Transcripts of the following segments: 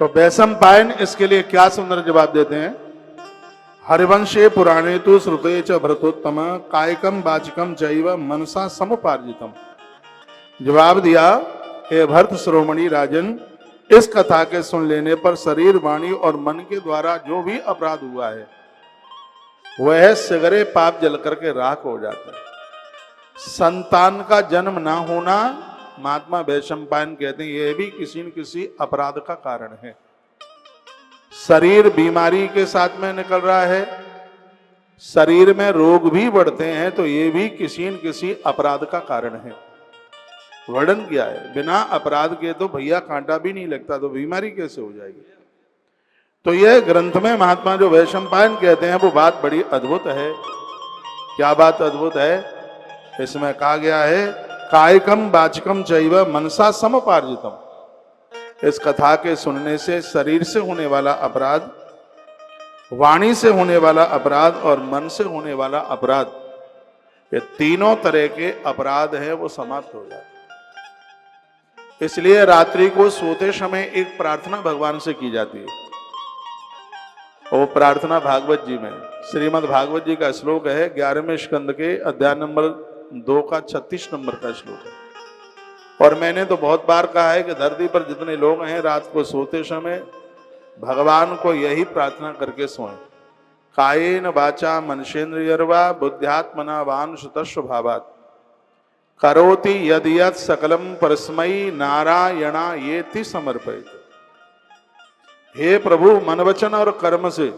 तो वैशंपायन इसके लिए क्या सुंदर जवाब देते हैं। हरिवंशे पुराणे तु श्रुते च भरतोत्तम कायकम वाचिकम चैव मनसा समुपार्जितम। जवाब दिया, हे भरत शिरोमणि राजन, इस कथा के सुन लेने पर शरीर, वाणी और मन के द्वारा जो भी अपराध हुआ है वह सगरे पाप जल करके राख हो जाता है। संतान का जन्म ना होना, महात्मा वैशंपायन कहते हैं, यह भी किसी न किसी अपराध का कारण है। शरीर बीमारी के साथ में निकल रहा है, शरीर में रोग भी बढ़ते हैं, तो ये भी किसी न किसी अपराध का कारण है। वर्णन किया है, बिना अपराध के तो भैया कांटा भी नहीं लगता, तो बीमारी कैसे हो जाएगी। तो यह ग्रंथ में महात्मा जो वैशंपायन कहते हैं वो बात बड़ी अद्भुत है। क्या बात अद्भुत है? इसमें कहा गया है, कायकम वाचकम चैव मनसा समुपार्जितम। इस कथा के सुनने से शरीर से होने वाला अपराध, वाणी से होने वाला अपराध और मन से होने वाला अपराध, ये तीनों तरह के अपराध हैं वो समाप्त हो जाते। इसलिए रात्रि को सोते समय एक प्रार्थना भगवान से की जाती है। वो प्रार्थना भागवत जी में, श्रीमद् भागवत जी का श्लोक है, 11वें स्कंद के अध्याय नंबर 2 का 36 नंबर का श्लोक है। और मैंने तो बहुत बार कहा है कि धरती पर जितने लोग हैं रात को सोते समय भगवान को यही प्रार्थना करके सोएं। कायेन वाचा मनसेन्द्रियर्वा बुद्ध्यात्मना वांशतस्व भावात् करोति यद यद सकलम परस्मै नारायणायेति समर्पयेत्। हे प्रभु, मन वचन और कर्म से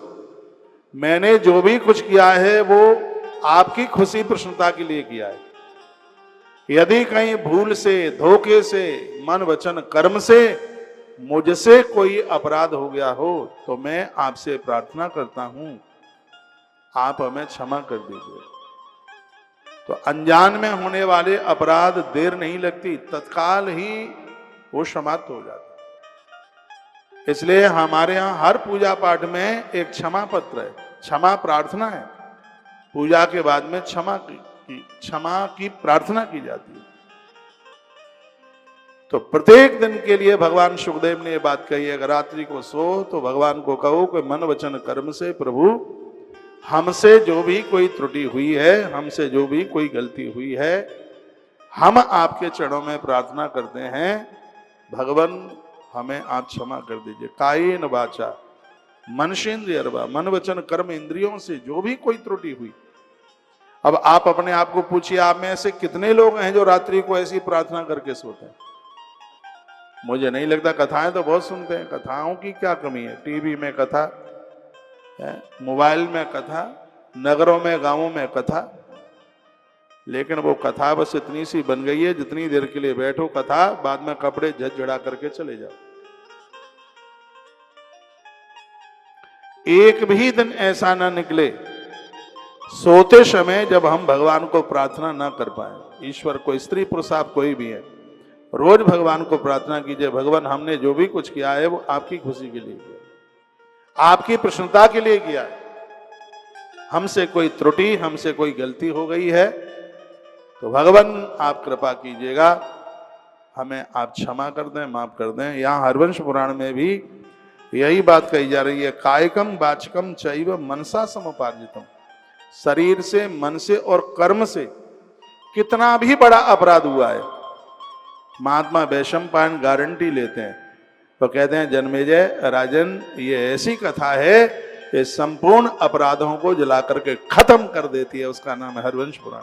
मैंने जो भी कुछ किया है वो आपकी खुशी प्रसन्नता के लिए किया है। यदि कहीं भूल से, धोखे से, मन वचन कर्म से मुझसे कोई अपराध हो गया हो तो मैं आपसे प्रार्थना करता हूं, आप हमें क्षमा कर दीजिए। तो अनजान में होने वाले अपराध देर नहीं लगती, तत्काल ही वो समाप्त हो जाता। इसलिए हमारे यहाँ हर पूजा पाठ में एक क्षमा पत्र है, क्षमा प्रार्थना है। पूजा के बाद में क्षमा की प्रार्थना की जाती है। तो प्रत्येक दिन के लिए भगवान सुखदेव ने ये बात कही है, अगर रात्रि को सो तो भगवान को कहो कि मन वचन कर्म से प्रभु हमसे जो भी कोई त्रुटि हुई है, हमसे जो भी कोई गलती हुई है, हम आपके चरणों में प्रार्थना करते हैं, भगवान हमें आप क्षमा कर दीजिए। कायेन वाचा मनसेन्द्रियर्वा, मन वचन कर्म इंद्रियों से जो भी कोई त्रुटि हुई। अब आप अपने आप को पूछिए, आप में ऐसे कितने लोग हैं जो रात्रि को ऐसी प्रार्थना करके सोते हैं? मुझे नहीं लगता। कथाएं तो बहुत सुनते हैं, कथाओं की क्या कमी है। टीवी में कथा, मोबाइल में कथा, नगरों में गांवों में कथा, लेकिन वो कथा बस इतनी सी बन गई है, जितनी देर के लिए बैठो कथा, बाद में कपड़े झड़झड़ा करके चले जाओ। एक भी दिन ऐसा ना निकले सोते समय जब हम भगवान को प्रार्थना ना कर पाए। ईश्वर को, स्त्री पुरुष आप कोई भी है, रोज भगवान को प्रार्थना कीजिए, भगवान हमने जो भी कुछ किया है वो आपकी खुशी के लिए किया, आपकी प्रसन्नता के लिए किया है। हमसे कोई त्रुटि, हमसे कोई गलती हो गई है तो भगवान आप कृपा कीजिएगा, हमें आप क्षमा कर दें, माफ कर दें। यहाँ हरवंश पुराण में भी यही बात कही जा रही है, कायकम वाचकम चैव मनसा समुपार्जितम। शरीर से, मन से और कर्म से कितना भी बड़ा अपराध हुआ है, महात्मा वैशंपायन गारंटी लेते हैं। तो कहते हैं, जन्मेजय राजन, ये ऐसी कथा है ये संपूर्ण अपराधों को जला करके खत्म कर देती है। उसका नाम है हरवंश पुराण।